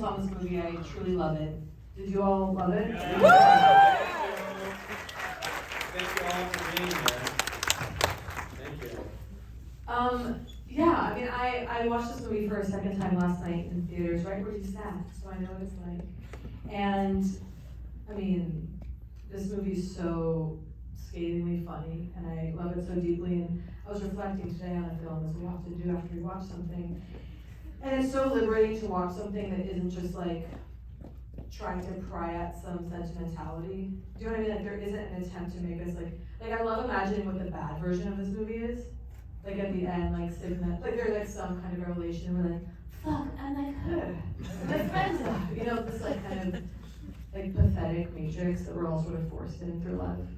saw this movie. I truly love it. Did you all love it? Yeah. Thank you all for being here. Thank you. Yeah, I mean, I watched this movie for a second time last night in theaters, right where you sat, so I know what it's like. And, I mean, this movie is so scathingly funny, and I love it so deeply. And I was reflecting today on a film, as we often do after we watch something. And it's so liberating to watch something that isn't just like trying to pry at some sentimentality. Do you know what I mean? Like there isn't an attempt to make us like I love imagining what the bad version of this movie is. Like at the end, like Signet, like there's like some kind of revelation, and we're like, fuck, I'm like her. My friends are. You know, this like kind of like pathetic matrix that we're all sort of forced in through a lot of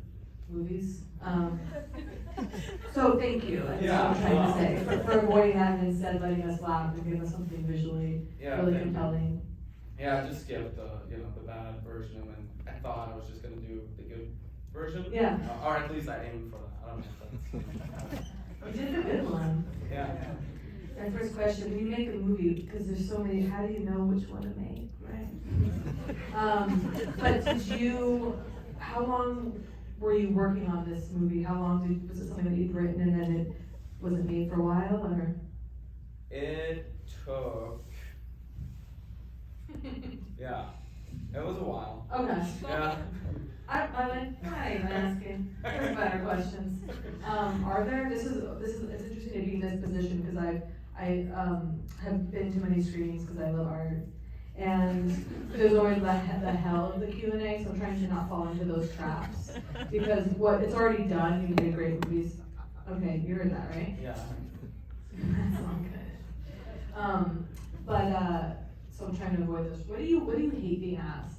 movies. So thank you, that's what I'm trying to say, for avoiding that and instead letting us laugh and give us something visually really compelling. Yeah, I just skipped the bad version, and I thought I was just gonna do the good version. Yeah. Or at least I aimed for that. I don't know if that's. You did a good one. Yeah. My first question, when you make a movie, because there's so many, how do you know which one to make, right? But how long were you working on this movie? How long was it something that you'd written and then it wasn't made for a while, or? It took, yeah, it was a while. Okay. Yeah. I'm not even asking. There's better questions. Are there? It's interesting to be in this position because I have been to many screenings because I love art, and there's always the hell of the Q&A. So I'm trying to not fall into those traps because it's already done. You made great movies. Okay, you heard that, right? Yeah. That's not good. So I'm trying to avoid this. What do you hate being asked?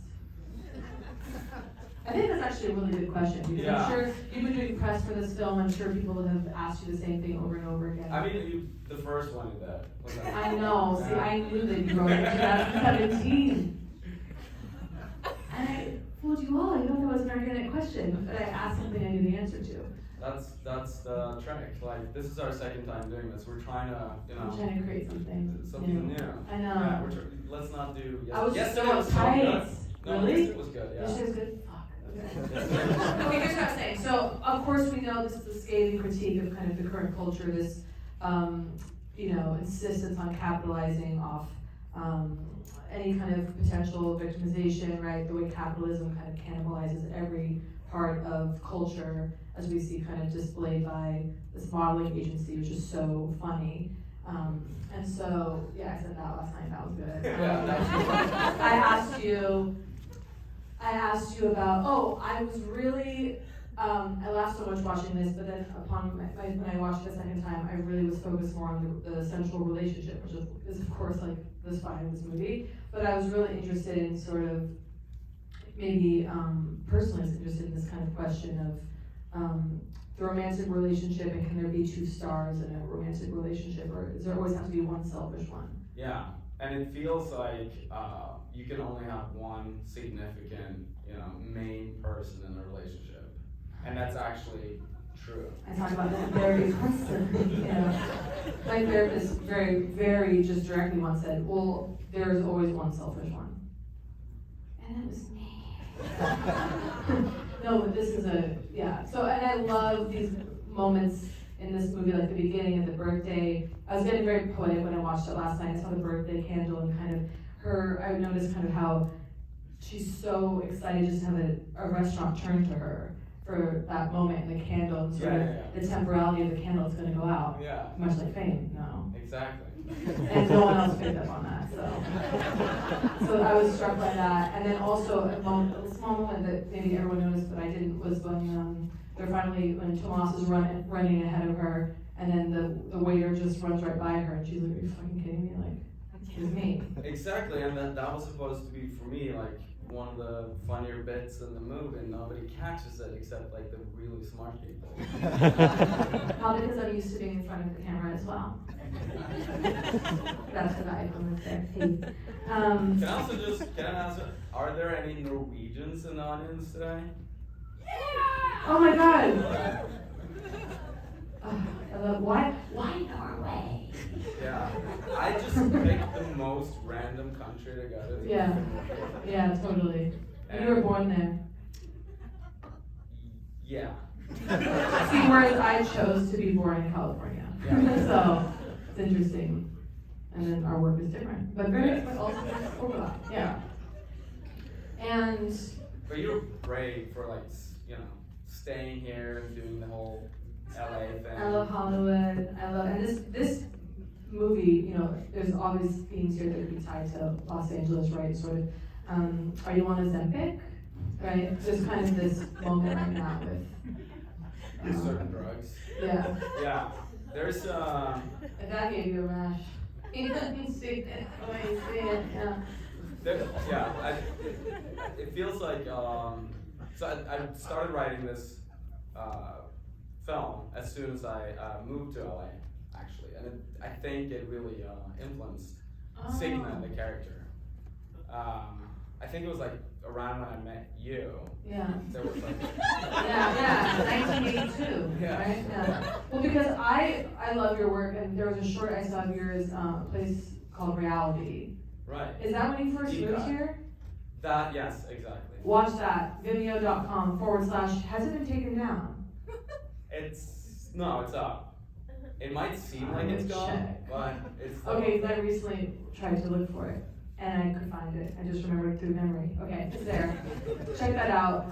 I think that's actually a really good question because I'm sure you've been doing press for this film. I'm sure people have asked you the same thing over and over again. I mean, the first one you did. I know. See, I knew that you wrote it in 2017. And I fooled you all. I don't know it was an organic question, but I asked something I knew the answer to. That's the trick. Like, this is our second time doing this. We're trying to, I'm trying to create something new. I know. Yeah, let's not do. I was yes, so excited. No, really? It was good. Yeah. This was good. Okay, here's what I'm saying. So, of course, we know this is a scathing critique of kind of the current culture, this, insistence on capitalizing off any kind of potential victimization, right? The way capitalism kind of cannibalizes every part of culture, as we see kind of displayed by this modeling agency, which is so funny. And so, I said that last night, that was good. I asked you about, I was really, I laughed so much watching this, but then when I watched it the second time, I really was focused more on the central relationship, which is of course like the spine of this movie, but I was really interested in sort of, maybe personally was interested in this kind of question of the romantic relationship, and can there be two stars in a romantic relationship, or does there always have to be one selfish one? Yeah, and it feels like you can only have one significant, main person in a relationship, and that's actually true. I talk about that very constantly. My therapist very, very just directly once said, well, there's always one selfish one. And it was me. No, but this is so, and I love these moments in this movie, like the beginning of the birthday. I was getting very poetic when I watched it last night. I saw the birthday candle and kind of I noticed kind of how she's so excited just to have a restaurant turn to her for that moment in the candle, and sort of the temporality of the candle is going to go out. Yeah. Much like fame, no. Exactly. And no one else picked up on that, so I was struck by that. And then also a small moment that maybe everyone noticed but I didn't, was when when Tomas is running ahead of her, and then the waiter just runs right by her, and she's like, "Are you fucking kidding me?" Like, it's me. Exactly, and that was supposed to be, for me, like, one of the funnier bits in the movie, and nobody catches it except like the really smart people. Probably because I'm used to being in front of the camera as well. That's the vibe from there. Can I ask, are there any Norwegians in the audience today? Oh my god! I love, why Norway? Yeah, I just picked the most random country to go to. Yeah, yeah, totally. And you were born there. Yeah. See, whereas I chose to be born in California. Yeah. So, it's interesting. And then our work is different. But very, but also overlap. Yeah. And. But you're brave for like, staying here and doing the whole LA thing. I love Hollywood. And this movie, there's always themes here that could be tied to Los Angeles, right? Sort of, are you on Ozempic? Right? There's kind of this moment right now with certain drugs. Yeah. Yeah. There's If that gave you a rash. You couldn't see it. Oh, you see it, yeah. It feels like so I started writing this film as soon as I moved to LA, actually, and I think it really influenced Signa, the character. I think it was like around when I met you. Yeah. There was like 1982. Yeah. Right? Yeah. Well, because I love your work, and there was a short I saw of yours, a place called Reality. Right. Is that when you first moved here? That, yes, exactly. Watch that. Vimeo.com/. Has it been taken down? It's up. It might seem like it's gone, but it's Okay, because I recently tried to look for it, and I could find it. I just remembered through memory. Okay, it's there. Check that out.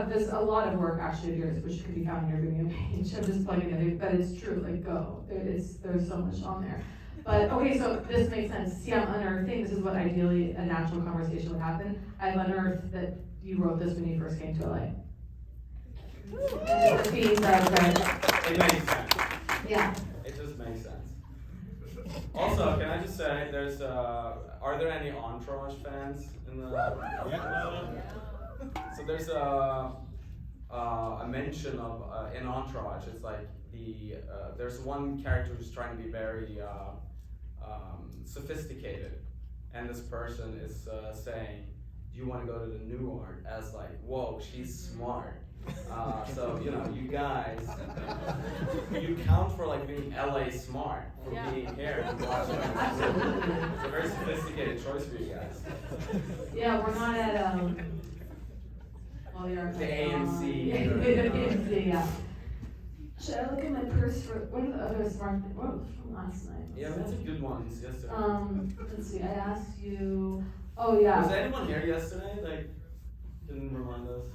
There's a lot of work actually of yours, which could be found on your Vimeo page. I'm just plugging it, but it's true. Like, go. There's so much on there. But okay, so this makes sense. See, I'm unearthing. This is what ideally a natural conversation would happen. I've unearthed that you wrote this when you first came to LA. And the themes are right. It makes sense. Yeah. It just makes sense. Also, can I just say, are there any Entourage fans in the? So there's a mention of in Entourage. It's like there's one character who's trying to be very sophisticated, and this person is saying, "Do you want to go to the Nuart?" As like, "Whoa, she's smart." So you guys, you count for like being LA smart for being here and watching. It's a very sophisticated choice for you guys. Yeah, we're not at well, we are The AMC. The AMC, yeah. Should I look at my purse for what are the other smart things? What was from last night? Yeah, that's a good one. Yesterday. Let's see. I asked you. Oh yeah. Was anyone here yesterday? Like, didn't remind us.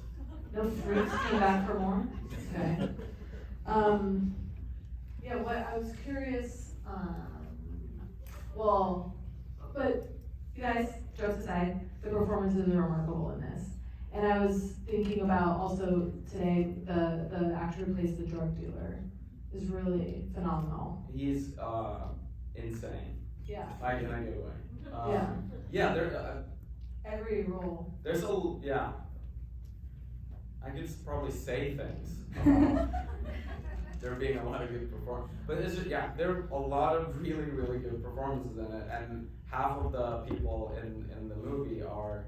No freaks came back for more? Okay. Yeah, what I was curious, but you guys, jokes aside, the performances are remarkable in this. And I was thinking about also today, the actor who plays the drug dealer is really phenomenal. He's insane. Yeah. I get away. Yeah. Yeah, there. Every role. There's I could probably say things. There being a lot of good performances, but there are a lot of really, really good performances in it, and half of the people in the movie are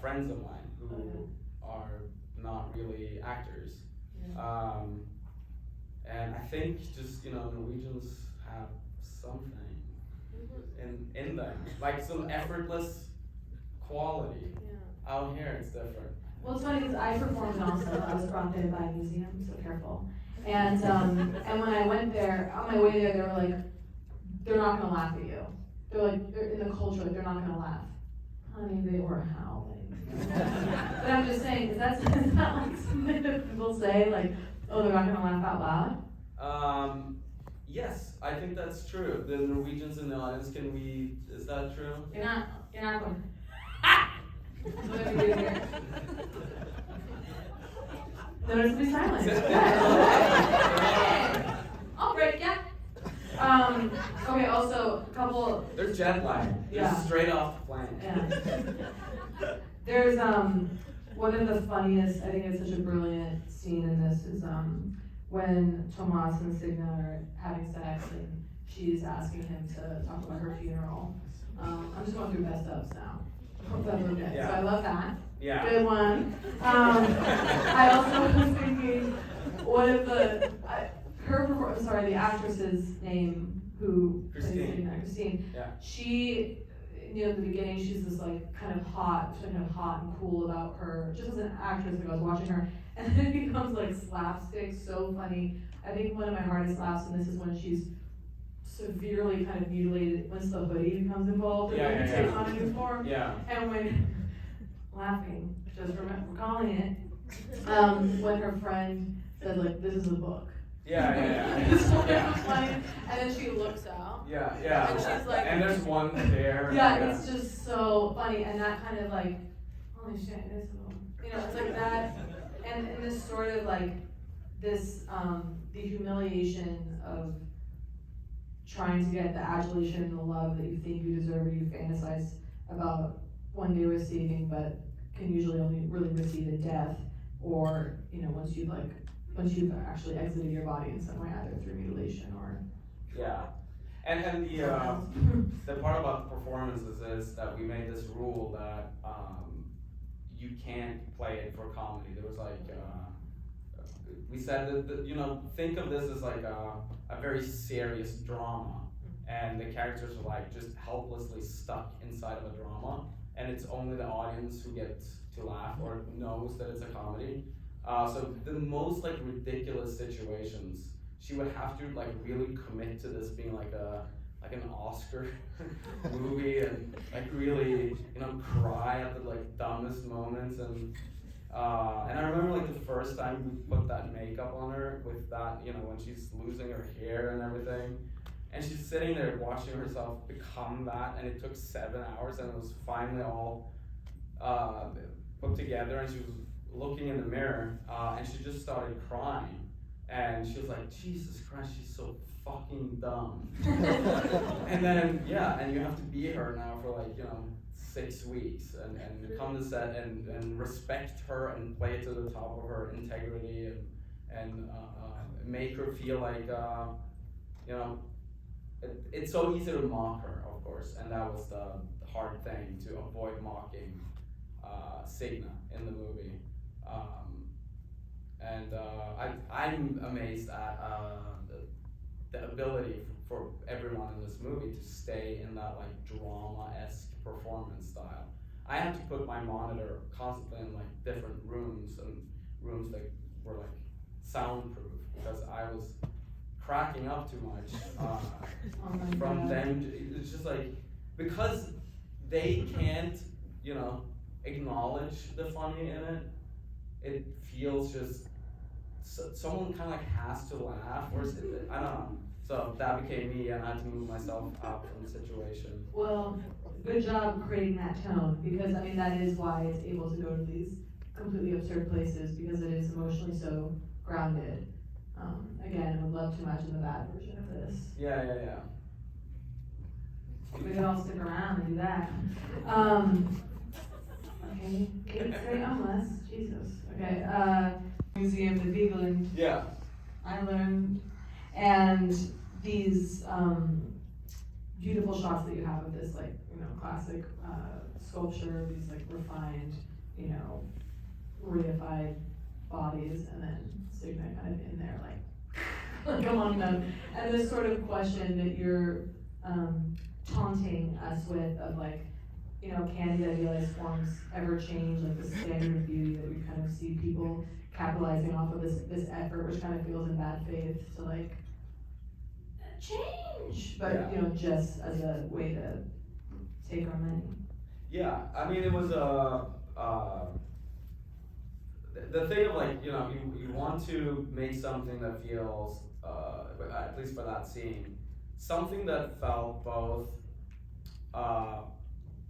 friends of mine who are not really actors. Yeah. And I think just Norwegians have something in them, like some effortless quality. Yeah. Out here, it's different. Well, it's funny because I performed in Oslo. I was brought there by a museum, so careful. And when I went there, on my way there, they were like, they're not gonna laugh at you. They're in the culture, they're not gonna laugh. Honey, they were howling. But I'm just saying, is that like something that people say, like, oh, they're not gonna laugh out loud? Yes, I think that's true. The Norwegians in the audience, is that true? You're not going, what do you do here? Notice me silent. I'll break ya. Okay, also, a couple. They're jet lagged. Yeah. They're straight off the plane. Yeah. There's one of the funniest, I think it's such a brilliant scene in this is when Tomas and Signa are having sex and she's asking him to talk about her funeral. I'm just going through best ofs now. Hope that's okay. Yeah. So I love that. Yeah. Good one. I also was thinking, one of the actress's name who plays Christine. Christine. Yeah. She, in the beginning, she's this like kind of hot and cool about her, just as an actress. Like I was watching her, and then it becomes like slapstick, so funny. I think one of my hardest laughs in this is when she's severely kind of mutilated once the hoodie becomes involved and takes on a new form. Yeah. And when laughing, just recalling it, when her friend said like, "This is a book." It's funny. And then she looks out. Yeah. And she's like, and there's one there. Yeah, it's just so funny, and that kind of like, holy shit, it is a book. It's like that, and this sort of like this the humiliation of trying to get the adulation and the love that you think you deserve or you fantasize about one day receiving, but can usually only really receive in death, or once you've actually exited your body in some way, either through mutilation or. Yeah, and the part about the performances is that we made this rule that you can't play it for comedy. There was like we said that think of this as like a very serious drama, and the characters are like just helplessly stuck inside of a drama, and it's only the audience who gets to laugh or knows that it's a comedy. So the most like ridiculous situations, she would have to like really commit to this being like an Oscar movie, and like really cry at the like dumbest moments, and I remember like the first time we put that makeup on her with that when she's losing her hair and everything, and she's sitting there watching herself become that, and it took 7 hours, and it was finally all put together, and she was looking in the mirror, and she just started crying, and she was like, Jesus Christ, she's so fucking dumb. And then and you have to be her now for like 6 weeks, and come to set and respect her and play it to the top of her integrity, and make her feel like it's so easy to mock her, of course, and that was the hard thing, to avoid mocking Signa in the movie. I'm amazed at the ability for everyone in this movie to stay in that like drama-esque performance style. I had to put my monitor constantly in like different rooms, and rooms that were like soundproof, because I was cracking up too much from them. It's just like, because they can't acknowledge the funny in it, it feels just someone kind of like has to laugh, or I don't know. So that became me, and I had to move myself out from the situation. Well, good job creating that tone, because I mean that is why it's able to go to these completely absurd places, because it is emotionally so grounded. Again, I would love to imagine the bad version of this. Yeah. We could all stick around and do that. Okay, it's very unless, Jesus. Okay, Museum of England. Yeah. I learned, and these beautiful shots that you have of this like classic sculpture, these like refined, reified bodies, and then Signa kind of in there like among them, and this sort of question that you're taunting us with of like, can the idealized forms ever change, like the standard of beauty that we kind of see people capitalizing off of this effort, which kind of feels in bad faith to like change, but just as a way to take our money. Yeah, I mean it was the thing of like you want to make something that feels at least for that scene, something that felt both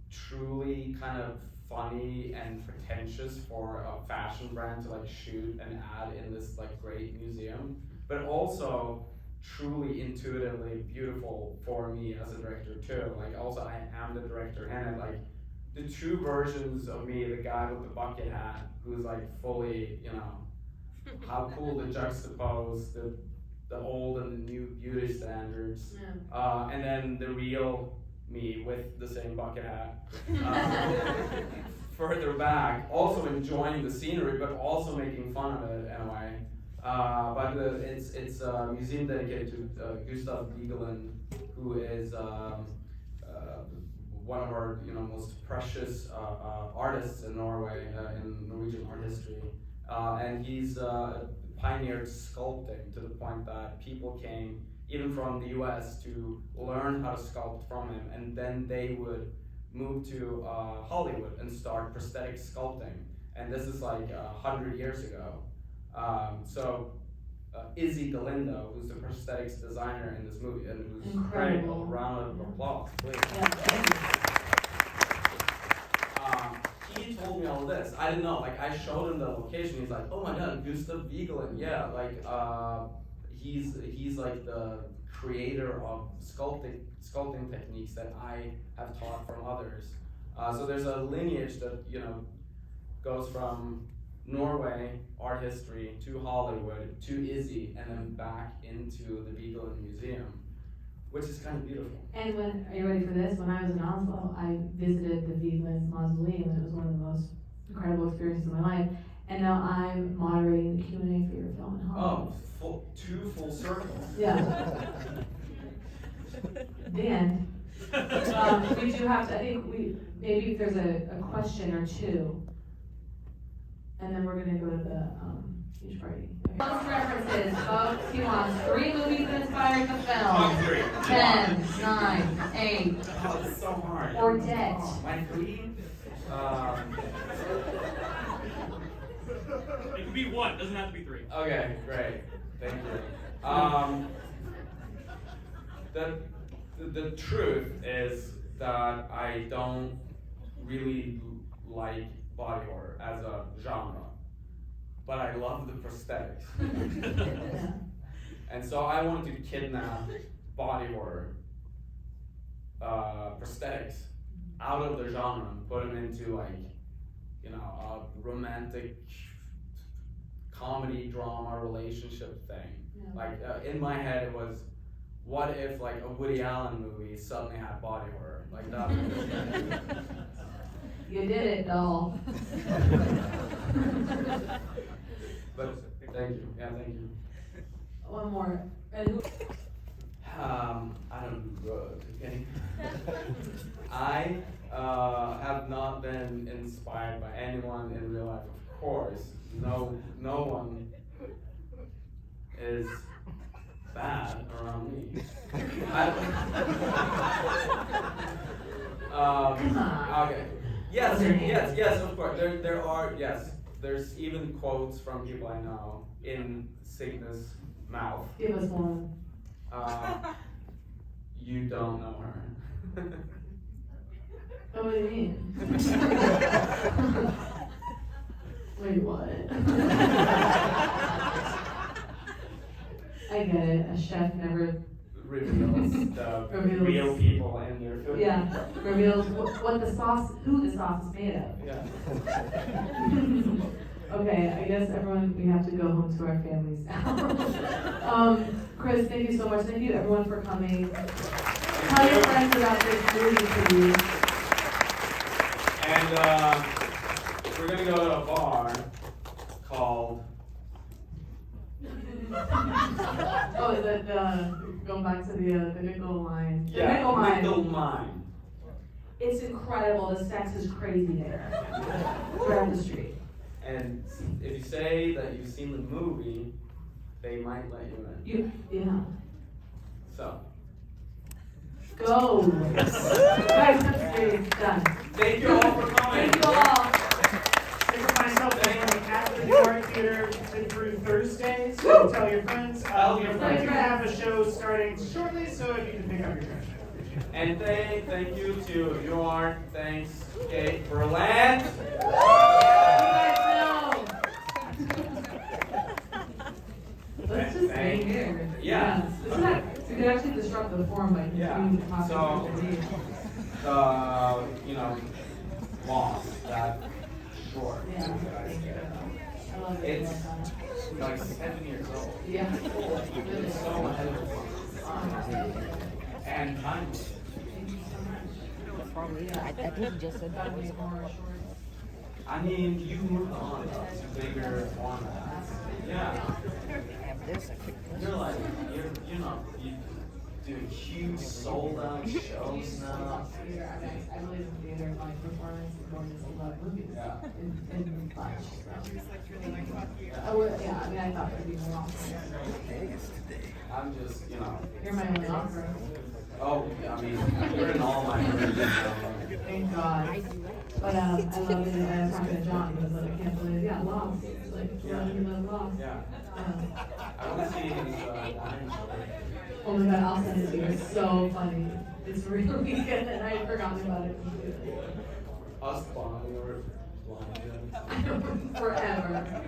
truly kind of funny and pretentious for a fashion brand to like shoot and add in this like great museum, but also truly intuitively beautiful for me as a director too. Like also I am the director, and like the two versions of me, the guy with the bucket hat who's like fully, how cool to juxtapose the old and the new beauty standards, and then the real me with the same bucket hat further back, also enjoying the scenery but also making fun of it in a way. But it's a museum dedicated to Gustav Vigeland, who is one of our most precious artists in Norway, in Norwegian art history, and he's pioneered sculpting to the point that people came even from the U.S. to learn how to sculpt from him, and then they would move to Hollywood and start prosthetic sculpting. And this is like 100 years ago. Izzy Galindo, who's the prosthetics designer in this movie, and who's incredible. Great. Round of applause, please. He told me all this. I didn't know. Like, I showed him the location. He's like, "Oh my God, Gustav Vigeland. Yeah, like he's like the creator of sculpting techniques that I have taught from others." So there's a lineage that goes from Norway art history to Hollywood to Izzy, and then back into the Vigeland Museum, which is kind of beautiful. And are you ready for this? When I was in Oslo, I visited the Vigeland Mausoleum, and it was one of the most incredible experiences of my life. And now I'm moderating the Q&A for your film in Hollywood. Oh, two full circles. Yeah. The end. We do have to, I think maybe if there's a question or two, and then we're gonna go to the huge party. Okay. Most references, folks. He wants 3 movies that inspired the film. 3. 10, 9, 8. Oh, it's so hard. Or debt. Oh, my 3? It could be 1, doesn't have to be 3. Okay, great. Thank you. The truth is that I don't really like body horror as a genre, but I love the prosthetics. And so I wanted to kidnap body horror prosthetics out of the genre and put them into a romantic comedy drama relationship thing. Yeah. Like in my head it was, what if like a Woody Allen movie suddenly had body horror like that? You did it, doll. But thank you. Yeah, thank you. One more. And who? I don't know. Okay. I have not been inspired by anyone in real life, of course. No one is bad around me. Okay. Yes, of course. There are, yes. There's even quotes from people I know in Signa's mouth. Give us one. You don't know her. Oh, what do you mean? Wait, what? I get it. A chef never reveals the real people in their food. Yeah, reveals what the sauce, who the sauce is made of. Yeah. Okay, I guess everyone, we have to go home to our families now. Chris, thank you so much. Thank you everyone for coming. Tell your friends about this movie, please. And we're gonna go to a bar called. Oh, is it going back to the nickel mine? The Yeah, nickel mine. Nickel Mine. It's incredible. The sex is crazy there. Throughout the street. And if you say that you've seen the movie, they might let you in. Yeah. So. Go. Guys, that's great. Done. Thank you all for coming. Thank you all. For myself, at the Nuart Theater through Thursday, so tell your friends. We're going to have a show starting shortly, so if you can pick up your trash, I appreciate it. And thank you to Nuart. Thanks, Kate Berlant. You guys know. Let's just stay here. Yeah. We could actually disrupt the forum by continuing to talk about the loss that short. Yeah. I love it. It's like 7 years old. Yeah. It's so ahead of its time. And timeless. Thank you so much. I think he just said that was more shorts. I mean, you moved on to bigger formats. Yeah. You're like, you do huge sold out shows now. Theater, I believe in theater, like performance is more just love movies. Yeah. In bunch, so. I would, yeah, I mean, I thought there'd be more offers. I'm just, You're my only offer. oh, I mean, you're in all my movies now. Thank God. But I love it. I was talking to John. He was like, I can't believe, yeah, Lost. Like, yeah, he loves Lost. Yeah. I want to see his dying story. Oh my God, I'll send it to you. It's so funny. It's really good, and I had forgotten about it completely. Us bonding over blind. Forever.